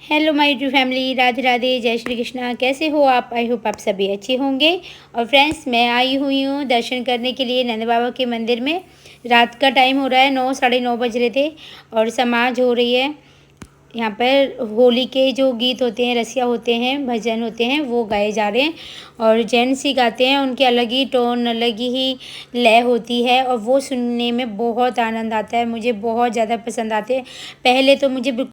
Hello my YouTube family, Radhe Radhe, जय श्री कृष्णा। कैसे हो आप? आई होप आप सभी अच्छे होंगे। और फ्रेंड्स, मैं आई हुई हूँ दर्शन करने के लिए नंद बाबा के मंदिर में। रात का टाइम हो रहा है, 9 साढ़े 9 बज रहे थे और समाज हो रही है। यहाँ पर होली के जो गीत होते हैं, रसिया होते हैं, भजन होते हैं, वो गाए जा रहे हैं। और जेंट्स ही गाते हैं, उनकी अलग ही टोन, अलग ही लय होती है और वो सुनने में बहुत आनंद आता है। मुझे बहुत ज़्यादा पसंद आते हैं। पहले तो मुझे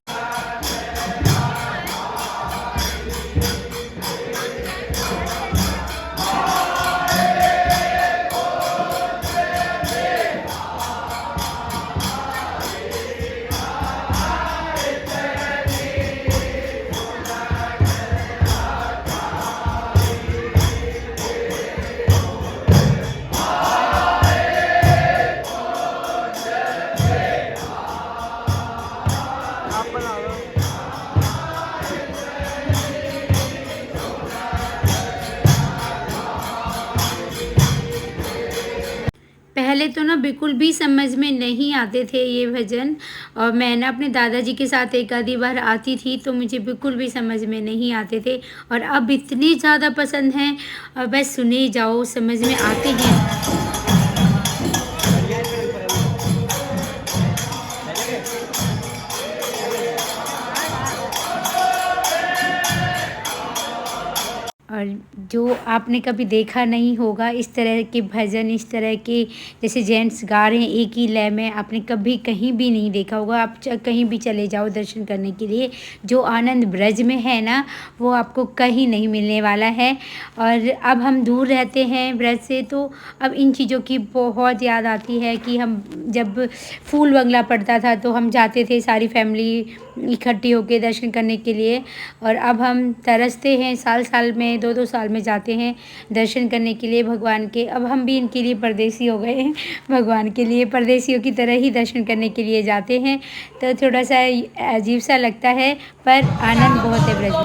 पहले तो ना बिल्कुल भी समझ में नहीं आते थे ये भजन। और मैं ना अपने दादाजी के साथ एक आधी बार आती थी तो मुझे बिल्कुल भी समझ में नहीं आते थे। और अब इतने ज़्यादा पसंद हैं और बस सुने जाओ, समझ में आते हैं। और जो आपने कभी देखा नहीं होगा इस तरह के भजन, इस तरह के जैसे जेंट्स गा रहे हैं एक ही लय में, आपने कभी कहीं भी नहीं देखा होगा। आप कहीं भी चले जाओ दर्शन करने के लिए, जो आनंद ब्रज में है ना, वो आपको कहीं नहीं मिलने वाला है। और अब हम दूर रहते हैं ब्रज से, तो अब इन चीज़ों की बहुत याद आती है कि हम जब फूल बंगला पड़ता था तो हम जाते थे सारी फैमिली इकट्ठी होकर दर्शन करने के लिए। और अब हम तरसते हैं, साल साल में, 2-2 साल में जाते हैं दर्शन करने के लिए भगवान के। अब हम भी इनके लिए परदेसी हो गए हैं, भगवान के लिए परदेसियों की तरह ही दर्शन करने के लिए जाते हैं। तो थोड़ा सा अजीब सा लगता है, पर आनंद बहुत है ब्रज में।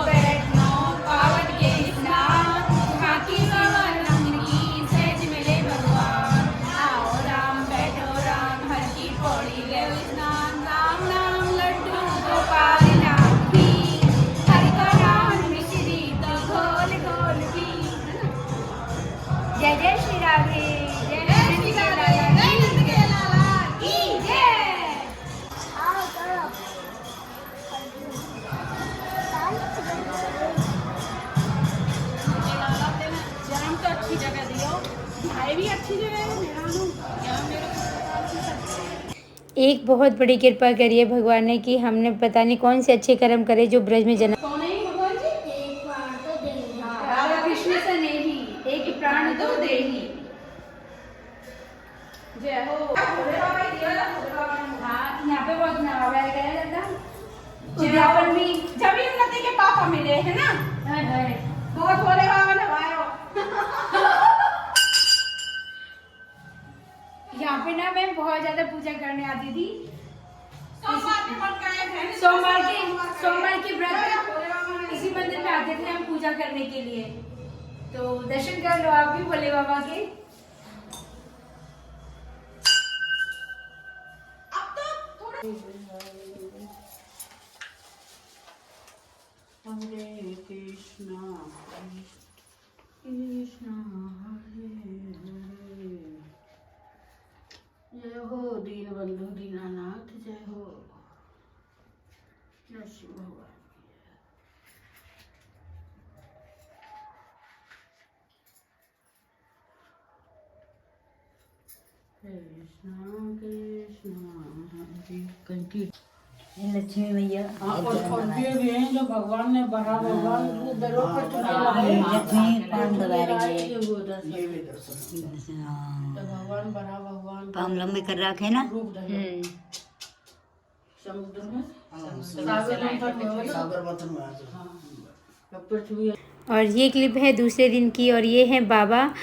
जय जय श्री राधे, जय श्री राधे, जय नंद के लाला की जय। जाम तो अच्छी जगह दियो, भाई भी अच्छी जगह है एक बहुत बड़ी कृपा करिए भगवान ने कि हमने पता नहीं कौन से अच्छे कर्म करे जो ब्रज में जन्म। कौन है भगवान जी? एक प्राण तो देही, राधा कृष्ण से नहीं, एक प्राण तो देही। जय हो। हाँ, यहाँ पे बहुत नवाब है उद्यापन भी जब उन्नति के पापा मिले है ना, बहुत भोले बाबा नवायो। यहाँ पे ना मैं बहुत ज्यादा पूजा करने आती थी। सोमवार के व्रत इसी मंदिर में आते थे हम पूजा करने के लिए। तो दर्शन कर लो आप भी भोले बाबा के। हरे कृष्णा कृष्णा हरे हरे। जय हो दीनबंधु दीनानाथ, जय हो नरसिंह भगवान। कृष्णा कृष्णा हरे कंठी लक्ष्मी मैया और भी हैं जो भगवान ने बड़ा भगवान लक्ष्मी पान दबा रही है। तो भगवान बड़ा भगवान पाम लंबे कर रखे ना। समुद्र में सागर मंथन में पृथ्वी। और ये क्लिप है दूसरे दिन की और ये है बाबा।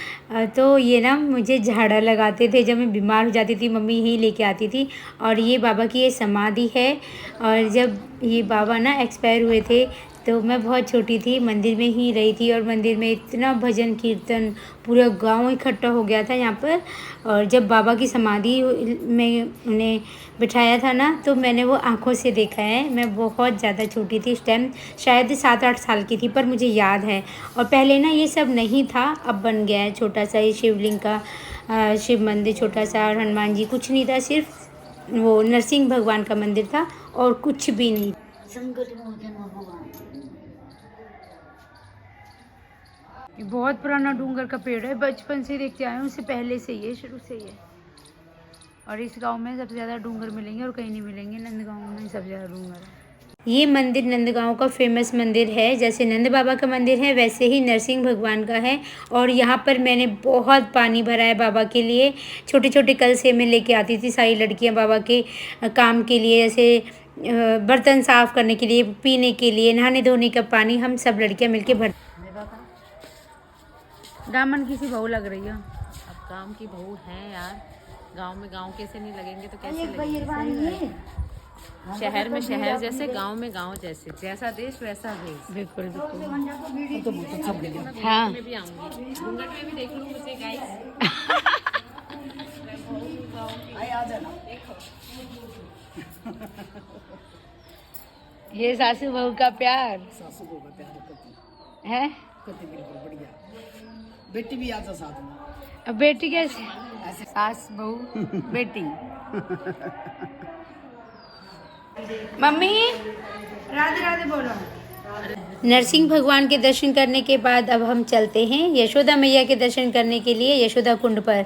तो ये ना मुझे झाड़ा लगाते थे जब मैं बीमार हो जाती थी, मम्मी यहीं लेके आती थी। और ये बाबा की ये समाधि है। और जब ये बाबा ना एक्सपायर हुए थे तो मैं बहुत छोटी थी, मंदिर में ही रही थी और मंदिर में इतना भजन कीर्तन पूरा गांव इकट्ठा हो गया था यहाँ पर। और जब बाबा की समाधि में उन्हें बिठाया था ना, तो मैंने वो आंखों से देखा है। मैं बहुत ज़्यादा छोटी थी इस टाइम, शायद 7-8 साल की थी, पर मुझे याद है। और पहले ना ये सब नहीं था, अब बन गया है छोटा सा ये शिवलिंग का शिव मंदिर छोटा सा, और हनुमान जी कुछ नहीं था, सिर्फ वो नरसिंह भगवान का मंदिर था और कुछ भी नहीं। संकट मोचन भगवान। ये बहुत पुराना डूंगर का पेड़ है, बचपन से देखते आए हैं, उससे पहले से ही है, शुरू से ही है। और इस गांव में सबसे ज़्यादा डूंगर मिलेंगे और कहीं नहीं मिलेंगे, नंदगांव में सबसे ज़्यादा डूंगर है। ये मंदिर नंदगांव का फेमस मंदिर है। जैसे नंद बाबा का मंदिर है वैसे ही नरसिंह भगवान का है। और यहाँ पर मैंने बहुत पानी भरा है बाबा के लिए। छोटे छोटे कल से मैं लेके आती थी सारी लड़कियाँ बाबा के काम के लिए, जैसे बर्तन साफ़ करने के लिए, पीने के लिए, नहाने धोने का पानी हम सब लड़कियाँ मिलके भर। दामन किसी बहू लग रही है। अब गांव की बहू है यार, गांव कैसे नहीं लगेंगे तो कैसे लगेंगे। शहर में शहर जैसे, गांव में गांव जैसे, जैसा देश वैसा देश। बिल्कुल बिल्कुल। हाँ, मैं भी आऊंगी, घूंघट में भी देख लूँ मुझे गाइस। ये सासू बहू का प्यार है। बढ़िया। बेटी भी आता साथ में। अब बेटी कैसे, सास बहू बेटी। मम्मी राधे राधे बोलो। नरसिंह भगवान के दर्शन करने के बाद अब हम चलते हैं यशोदा मैया के दर्शन करने के लिए यशोदा कुंड पर।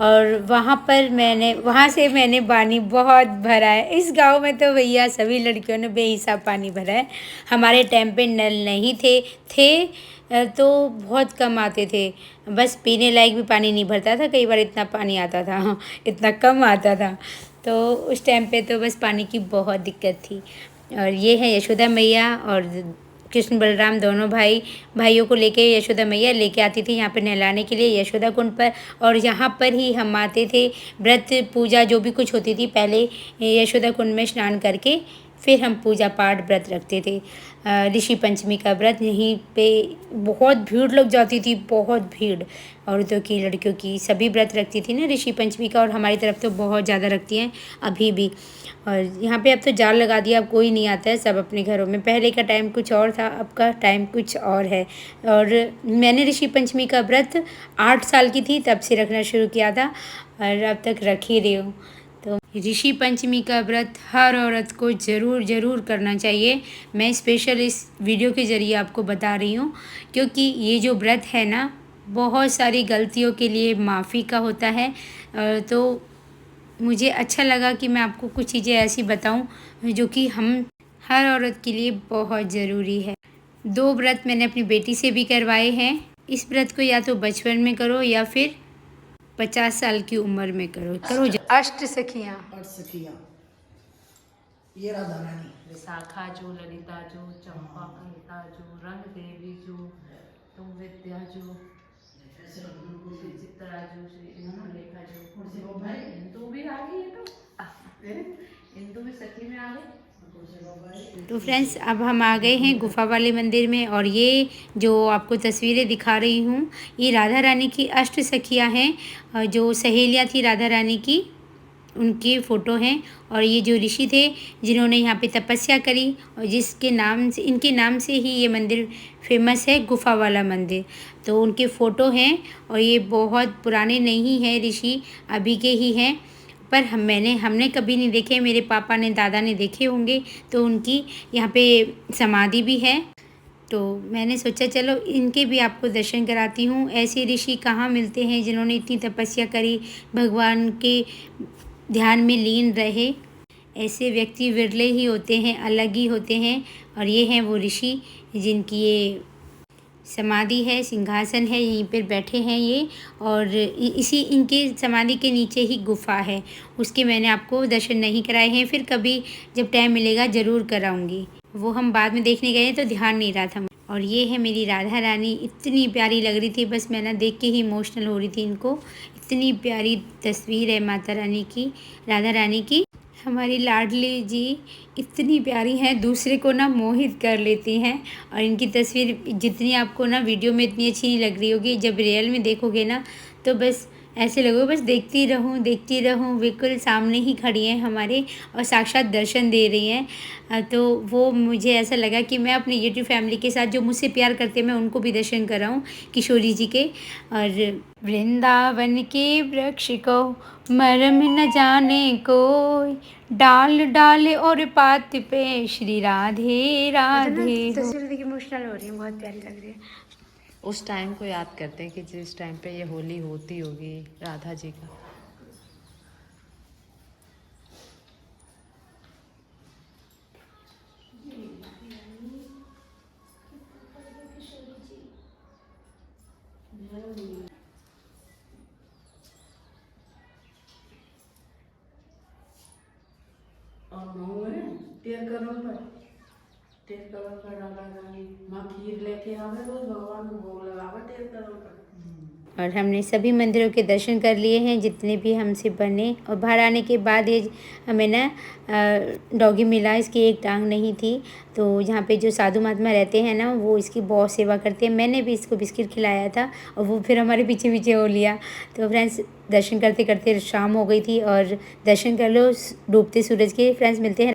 और वहाँ से मैंने पानी बहुत भरा है। इस गांव में तो भैया सभी लड़कियों ने बेहिसाब पानी भरा है। हमारे टाइम पे नल नहीं थे तो बहुत कम आते थे, बस पीने लायक भी पानी नहीं भरता था, कई बार इतना पानी आता था, इतना कम आता था। तो उस टाइम पे तो बस पानी की बहुत दिक्कत थी। और ये है यशोदा मैया, और कृष्ण बलराम दोनों भाइयों को लेके यशोदा मैया लेके आती थी यहाँ पे नहलाने के लिए यशोदा कुंड पर। और यहाँ पर ही हम आते थे, व्रत पूजा जो भी कुछ होती थी पहले यशोदा कुंड में स्नान करके फिर हम पूजा पाठ व्रत रखते थे। ऋषि पंचमी का व्रत, यहीं पे बहुत भीड़ लग जाती थी, बहुत भीड़। औरतों की, लड़कियों की, सभी व्रत रखती थी ना ऋषि पंचमी का। और हमारी तरफ तो बहुत ज़्यादा रखती हैं अभी भी। और यहाँ पे अब तो जाल लगा दिया, अब कोई नहीं आता है, सब अपने घरों में। पहले का टाइम कुछ और था, अब का टाइम कुछ और है। और मैंने ऋषि पंचमी का व्रत 8 साल की थी तब से रखना शुरू किया था और अब तक रख ही रही हूँ। तो ऋषि पंचमी का व्रत हर औरत को ज़रूर करना चाहिए। मैं स्पेशल इस वीडियो के ज़रिए आपको बता रही हूँ, क्योंकि ये जो व्रत है ना, बहुत सारी गलतियों के लिए माफ़ी का होता है। तो मुझे अच्छा लगा कि मैं आपको कुछ चीज़ें ऐसी बताऊं जो कि हम हर औरत के लिए बहुत ज़रूरी है। 2 व्रत मैंने अपनी बेटी से भी करवाए हैं। इस व्रत को या तो बचपन में करो या फिर 50 साल की उम्र में करो। अष्ट सखियाँ। ये राधा रानी। विशाखा जो, ललिता जो, चंपा कविता जो, रंग देवी जो, तुम विद्या जो, श्री चित्रा जो, श्री लेखा जो, इंदु भी आ गई है, तो इंदु भी सखी में आ गई। तो फ्रेंड्स, अब हम आ गए हैं गुफा वाले मंदिर में। और ये जो आपको तस्वीरें दिखा रही हूँ, ये राधा रानी की अष्ट सखियाँ हैं, जो सहेलियाँ थी राधा रानी की, उनकी फ़ोटो हैं। और ये जो ऋषि थे जिन्होंने यहाँ पे तपस्या करी, और जिसके नाम से, इनके नाम से ही ये मंदिर फेमस है, गुफा वाला मंदिर। तो उनके फ़ोटो हैं, और ये बहुत पुराने नहीं हैं ऋषि, अभी के ही हैं। पर हमने कभी नहीं देखे, मेरे पापा ने, दादा ने देखे होंगे। तो उनकी यहाँ पे समाधि भी है। तो मैंने सोचा चलो इनके भी आपको दर्शन कराती हूँ। ऐसे ऋषि कहाँ मिलते हैं जिन्होंने इतनी तपस्या करी, भगवान के ध्यान में लीन रहे। ऐसे व्यक्ति विरले ही होते हैं, अलग ही होते हैं। और ये हैं वो ऋषि जिनकी ये समाधि है, सिंहासन है, यहीं पर बैठे हैं ये। और इसी इनके समाधि के नीचे ही गुफा है। उसके मैंने आपको दर्शन नहीं कराए हैं, फिर कभी जब टाइम मिलेगा ज़रूर कराऊंगी। वो हम बाद में देखने गए तो ध्यान नहीं रहा था। और ये है मेरी राधा रानी, इतनी प्यारी लग रही थी, बस मैं ना देख के ही इमोशनल हो रही थी इनको। इतनी प्यारी तस्वीर है माता रानी की, राधा रानी की। हमारी लाडली जी इतनी प्यारी हैं, दूसरे को ना मोहित कर लेती हैं। और इनकी तस्वीर जितनी आपको ना वीडियो में इतनी अच्छी नहीं लग रही होगी, जब रियल में देखोगे ना तो बस ऐसे लगेगा बस देखती रहूं, बिल्कुल सामने ही खड़ी हैं हमारे और साक्षात दर्शन दे रही हैं। तो वो मुझे ऐसा लगा कि मैं अपनी यूट्यूब फैमिली के साथ जो मुझसे प्यार करते हैं मैं उनको भी दर्शन कराऊं किशोरी जी के। और वृंदावन के वृक्ष को मरम न जाने कोई, डाल डाल और पात पे श्री राधे राधे हो। तस्वीर देखिए इमोशनल हो रही है, बहुत प्यारी लग रही है। उस टाइम को याद करते हैं कि जिस टाइम पे ये होली होती होगी राधा जी का। और नौ है 13 करोड़ पर राधा रानी माँ खीर लेके आवे रोज भगवान को भोग लगावे 13 करोड़ पर। और हमने सभी मंदिरों के दर्शन कर लिए हैं जितने भी हमसे बने। और बाहर आने के बाद ये हमें ना डॉगी मिला, इसकी एक टांग नहीं थी। तो यहाँ पे जो साधु महात्मा रहते हैं ना वो इसकी बहुत सेवा करते हैं। मैंने भी इसको बिस्किट खिलाया था और वो फिर हमारे पीछे पीछे हो लिया। तो फ्रेंड्स दर्शन करते करते शाम हो गई थी और दर्शन कर लो डूबते सूरज के। फ्रेंड्स मिलते हैं।